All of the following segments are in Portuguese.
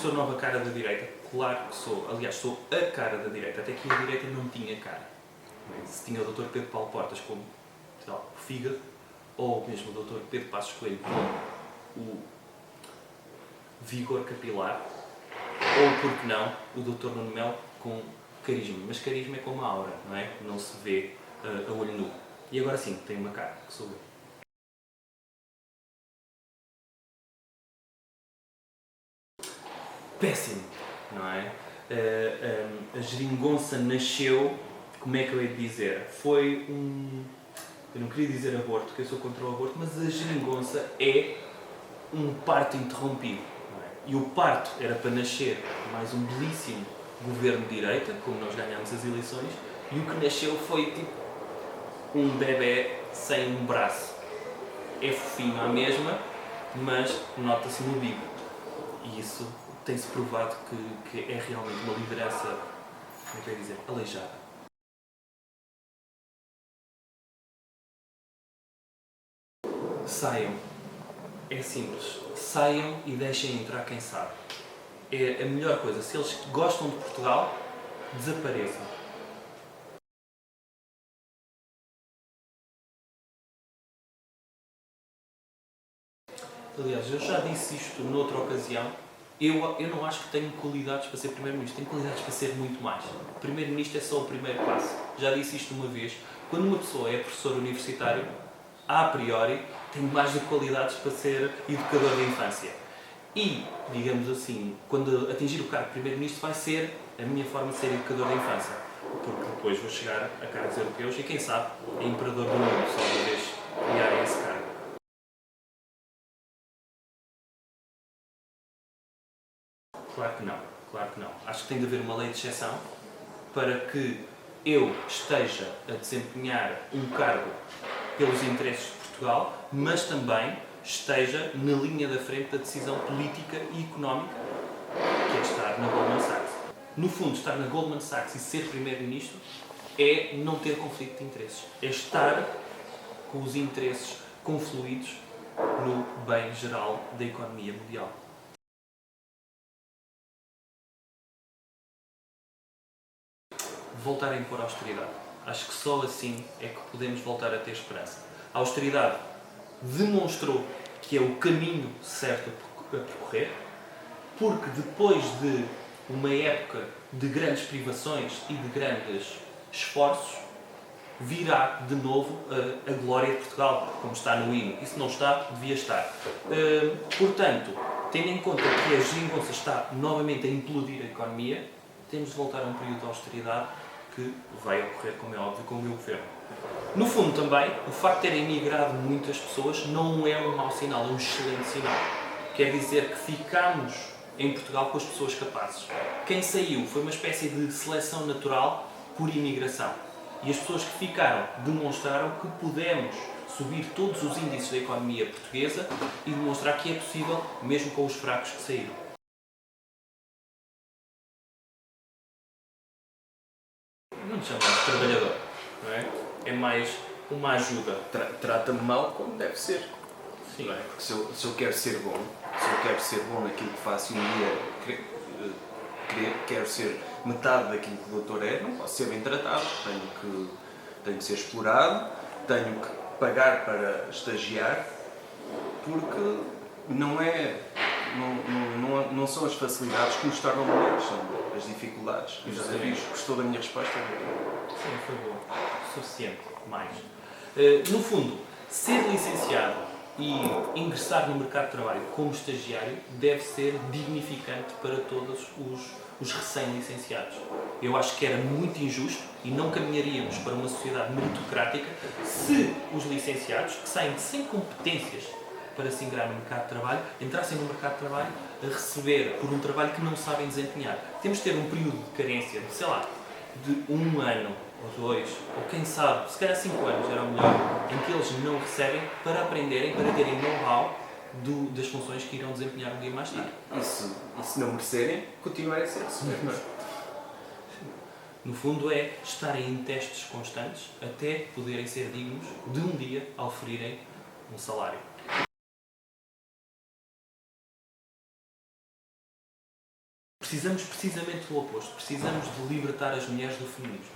sou a nova cara da direita? Claro que sou. Aliás, sou a cara da direita. Até que a direita não tinha cara. Se tinha o Dr. Pedro Paulo Portas como o fígado, ou mesmo o Dr. Pedro Passos Coelho como o vigor capilar, ou, por que não, o Dr. Nuno Melo com carisma. Mas carisma é como a aura, não é? Não se vê a olho nu. E agora sim, tem uma cara, que sou eu. Péssimo, não é? A geringonça nasceu, como é que eu hei de dizer? Foi eu não queria dizer aborto, porque eu sou contra o aborto, mas a geringonça é um parto interrompido. Não é? E o parto era para nascer mais um belíssimo governo de direita, como nós ganhámos as eleições, e o que nasceu foi tipo um bebê sem um braço. É fofinho à mesma, mas nota-se no bico. E isso tem-se provado que é realmente uma liderança, como é que eu ia dizer, aleijada. Saiam. É simples. Saiam e deixem entrar quem sabe. É a melhor coisa. Se eles gostam de Portugal, desapareçam. Aliás, eu já disse isto noutra ocasião. Eu não acho que tenho qualidades para ser Primeiro-Ministro. Tenho qualidades para ser muito mais. Primeiro-Ministro é só o primeiro passo. Já disse isto uma vez. Quando uma pessoa é professor universitário, a priori, tem mais de qualidades para ser educador da infância. E, digamos assim, quando atingir o cargo de Primeiro-Ministro vai ser a minha forma de ser educador da infância. Porque depois vou chegar a cargos europeus e, quem sabe, é imperador do mundo, só uma vez criarem esse cargo. Claro que não, claro que não. Acho que tem de haver uma lei de exceção para que eu esteja a desempenhar um cargo pelos interesses de Portugal, mas também esteja na linha da frente da decisão política e económica, que é estar na Goldman Sachs. No fundo, estar na Goldman Sachs e ser Primeiro-Ministro é não ter conflito de interesses. É estar com os interesses confluídos no bem geral da economia mundial. Voltar a impor a austeridade. Acho que só assim é que podemos voltar a ter esperança. A austeridade demonstrou que é o caminho certo a percorrer, porque depois de uma época de grandes privações e de grandes esforços, virá de novo a glória de Portugal, como está no hino. E se não está, devia estar. Portanto, tendo em conta que a geringonça está novamente a implodir a economia, temos de voltar a um período de austeridade que vai ocorrer, como é óbvio, com o meu governo. No fundo também, o facto de terem migrado muitas pessoas não é um mau sinal, é um excelente sinal. Quer dizer que ficamos em Portugal com as pessoas capazes. Quem saiu foi uma espécie de seleção natural por imigração. E as pessoas que ficaram demonstraram que podemos subir todos os índices da economia portuguesa e demonstrar que é possível, mesmo com os fracos que saíram. Não te chamamos de trabalhador, não é? É mais uma ajuda. Trata-me mal como deve ser. Sim. Não é? Porque se eu quero ser bom, se eu quero ser bom naquilo que faço e um dia quero ser metade daquilo que o doutor é, não posso ser bem tratado. Tenho que ser explorado, tenho que pagar para estagiar, porque não são as facilidades que nos tornam melhores, são as dificuldades e os desafios. Gostou da minha resposta? Sim, foi boa. Suficiente. Mais. No fundo, ser licenciado e ingressar no mercado de trabalho como estagiário deve ser dignificante para todos os recém-licenciados. Eu acho que era muito injusto e não caminharíamos para uma sociedade meritocrática se os licenciados, que saem sem competências para se ingrar no mercado de trabalho, entrassem no mercado de trabalho a receber por um trabalho que não sabem desempenhar. Temos de ter um período de carência, de, sei lá, de 1 ano, ou 2, ou quem sabe, se calhar 5 anos era o melhor, em que eles não recebem para aprenderem, para terem know-how das funções que irão desempenhar um dia mais tarde. E se não merecerem, continuarem a ser receber. No fundo é estarem em testes constantes até poderem ser dignos de um dia oferirem um salário. precisamos precisamente do oposto. Precisamos de libertar as mulheres do feminismo.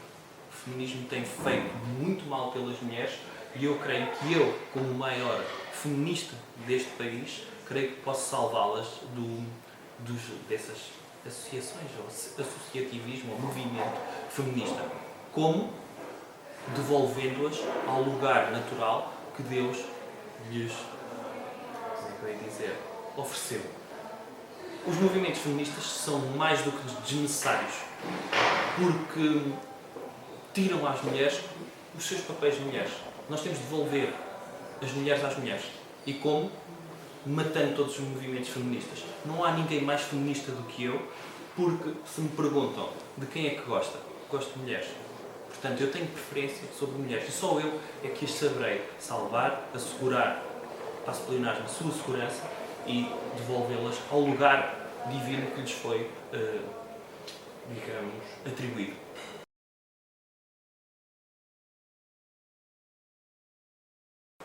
O feminismo tem feito muito mal pelas mulheres e eu creio que eu, como o maior feminista deste país, creio que posso salvá-las dessas associações, ou associativismo, ou movimento feminista. Como? Devolvendo-as ao lugar natural que Deus lhes, como é que eu ia dizer, ofereceu. Os movimentos feministas são mais do que desnecessários, porque tiram às mulheres os seus papéis de mulheres. Nós temos de devolver as mulheres às mulheres. E como? Matando todos os movimentos feministas. Não há ninguém mais feminista do que eu, porque se me perguntam de quem é que gosta, gosto de mulheres. Portanto, eu tenho preferência sobre mulheres e só eu é que as saberei salvar, assegurar, passo plenário, a sua segurança e devolvê-las ao lugar divino que lhes foi, digamos, atribuído.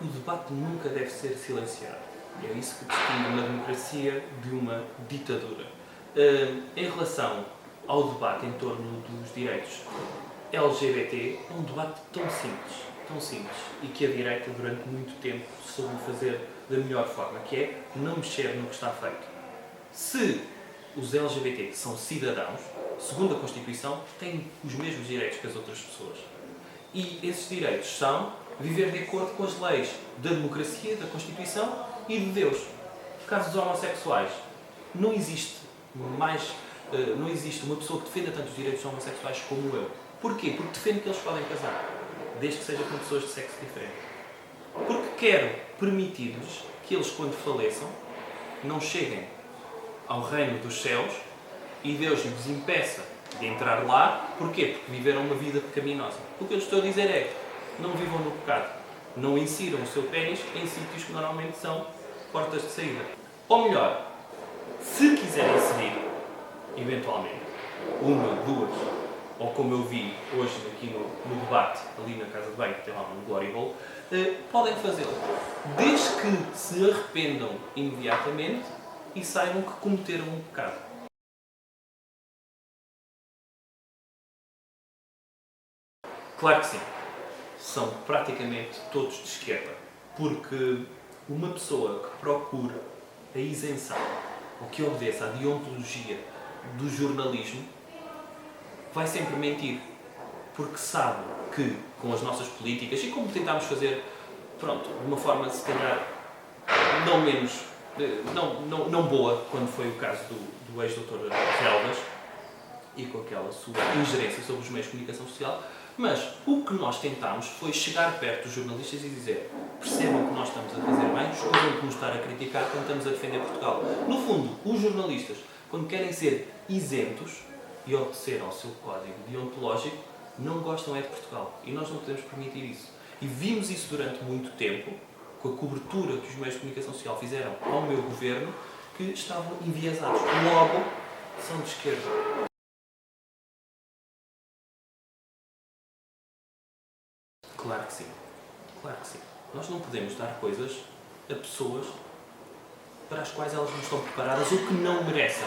O debate nunca deve ser silenciado. É isso que distingue uma democracia de uma ditadura. Em relação ao debate em torno dos direitos LGBT, é um debate tão simples, e que a direita durante muito tempo soube fazer da melhor forma, que é não mexer no que está feito. Se os LGBT são cidadãos, segundo a Constituição, têm os mesmos direitos que as outras pessoas. E esses direitos são viver de acordo com as leis da democracia, da Constituição e de Deus. No caso dos homossexuais, não existe uma pessoa que defenda tanto os direitos dos homossexuais como eu. Porquê? Porque defendo que eles podem casar, desde que seja com pessoas de sexo diferente. Porque quero permitir-lhes que eles, quando faleçam, não cheguem ao reino dos céus e Deus lhes impeça de entrar lá. Porquê? Porque viveram uma vida pecaminosa. O que eu lhes estou a dizer é, não vivam no pecado. Não insiram o seu pênis em sítios que normalmente são portas de saída. Ou melhor, se quiserem seguir, eventualmente, uma, duas, ou como eu vi hoje aqui no debate, ali na casa de banho, que tem lá um Glory Hole, podem fazê-lo. Desde que se arrependam imediatamente e saibam que cometeram um pecado. Claro que sim. São praticamente todos de esquerda. Porque uma pessoa que procura a isenção, ou que obedeça à deontologia do jornalismo, vai sempre mentir. Porque sabe que, com as nossas políticas, e como tentámos fazer, de uma forma, se calhar, não boa, quando foi o caso do ex-doutor Relvas, e com aquela sua ingerência sobre os meios de comunicação social, mas o que nós tentámos foi chegar perto dos jornalistas e dizer: percebam que nós estamos a fazer bem, escusam de nos estar a criticar quando estamos a defender Portugal. No fundo, os jornalistas, quando querem ser isentos e obedecer ao seu código deontológico, não gostam é de Portugal. E nós não podemos permitir isso. E vimos isso durante muito tempo, com a cobertura que os meios de comunicação social fizeram ao meu governo, que estavam enviesados. Logo, são de esquerda. Claro que sim. Claro que sim. Nós não podemos dar coisas a pessoas para as quais elas não estão preparadas ou que não merecem.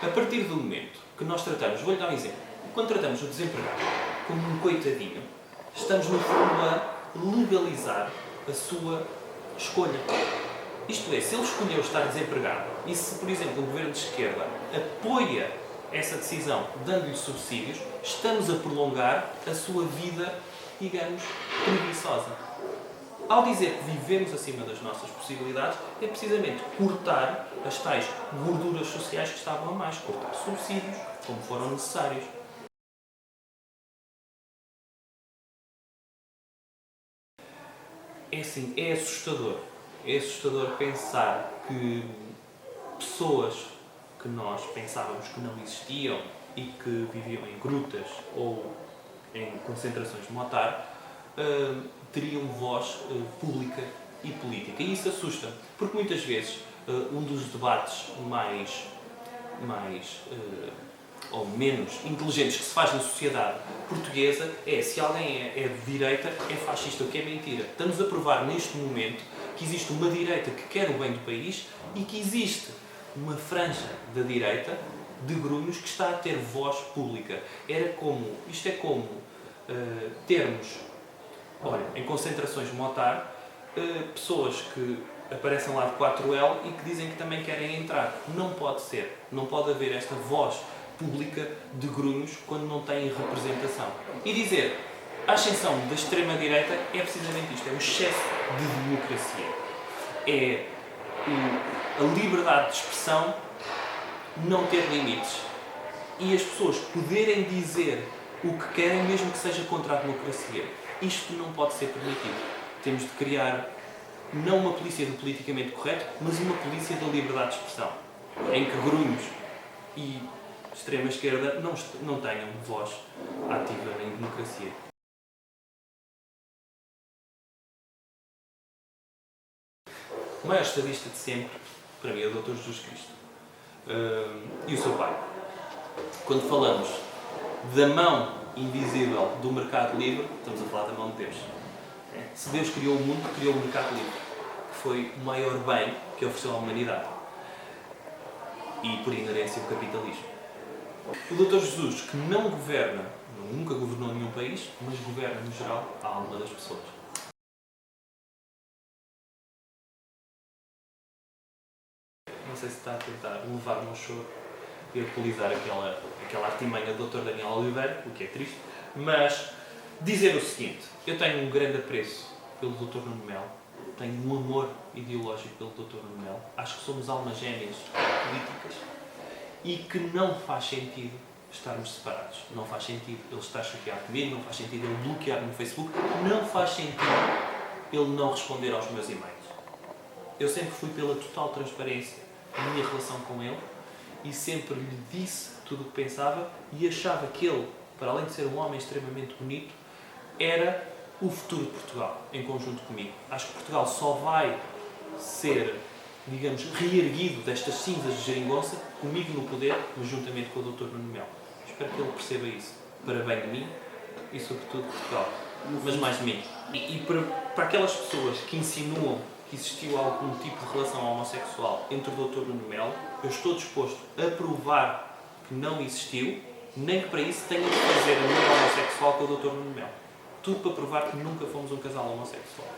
A partir do momento que nós tratamos, vou-lhe dar um exemplo, quando tratamos o desempregado como um coitadinho, estamos no fundo a legalizar a sua escolha. Isto é, se ele escolheu estar desempregado e se, por exemplo, o governo de esquerda apoia essa decisão dando-lhe subsídios, estamos a prolongar a sua vida, digamos, preguiçosa. Ao dizer que vivemos acima das nossas possibilidades, é precisamente cortar as tais gorduras sociais que estavam a mais, cortar subsídios, como foram necessários. É assim, é assustador. É assustador pensar que pessoas que nós pensávamos que não existiam e que viviam em grutas ou em concentrações de Motar, teriam voz pública e política. E isso assusta, porque muitas vezes um dos debates mais ou menos inteligentes que se faz na sociedade portuguesa é se alguém é de direita, é fascista, o que é mentira. Estamos a provar neste momento que existe uma direita que quer o bem do país e que existe uma franja da direita de grunhos que está a ter voz pública. Isto é como termos, olha, em concentrações motar, pessoas que aparecem lá de 4L e que dizem que também querem entrar. Não pode ser. Não pode haver esta voz pública de grunhos quando não têm representação. E dizer a ascensão da extrema-direita é precisamente isto, é o excesso de democracia. É a liberdade de expressão não ter limites. E as pessoas poderem dizer o que querem, mesmo que seja contra a democracia. Isto não pode ser permitido. Temos de criar não uma polícia do politicamente correto, mas uma polícia da liberdade de expressão, em que grunhos e extrema-esquerda não tenham voz ativa em democracia. O maior estadista de sempre, para mim, é o Dr. Jesus Cristo. E o seu pai. Quando falamos da mão invisível do mercado livre, estamos a falar da mão de Deus. Se Deus criou o mundo, criou o mercado livre, que foi o maior bem que ofereceu à humanidade. E, por inerência, o capitalismo. O Dr. Jesus, que não governa, nunca governou nenhum país, mas governa, no geral, a alma das pessoas. Não sei se está a tentar levar-me ao choro e alcoolizar aquela artimanha do Dr. Daniel Oliveira, o que é triste, mas dizer o seguinte: eu tenho um grande apreço pelo Dr. Nuno Melo, tenho um amor ideológico pelo Dr. Nuno Melo, acho que somos almas gêmeas políticas e que não faz sentido estarmos separados. Não faz sentido ele estar chateado comigo, não faz sentido ele bloquear-me no Facebook, não faz sentido ele não responder aos meus e-mails. Eu sempre fui pela total transparência na minha relação com ele e sempre lhe disse tudo o que pensava e achava que ele, para além de ser um homem extremamente bonito, era o futuro de Portugal, em conjunto comigo. Acho que Portugal só vai ser, digamos, reerguido destas cinzas de geringonça comigo no poder, mas juntamente com o Dr. Nuno Melo. Espero que ele perceba isso, para bem de mim e sobretudo de Portugal, mas mais de mim. E para aquelas pessoas que insinuam que existiu algum tipo de relação homossexual entre o Dr. Nuno Melo, eu estou disposto a provar que não existiu, nem que para isso tenha de fazer a união homossexual com o Dr. Nuno Melo. Tudo para provar que nunca fomos um casal homossexual.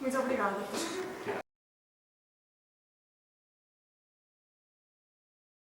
Muito obrigada.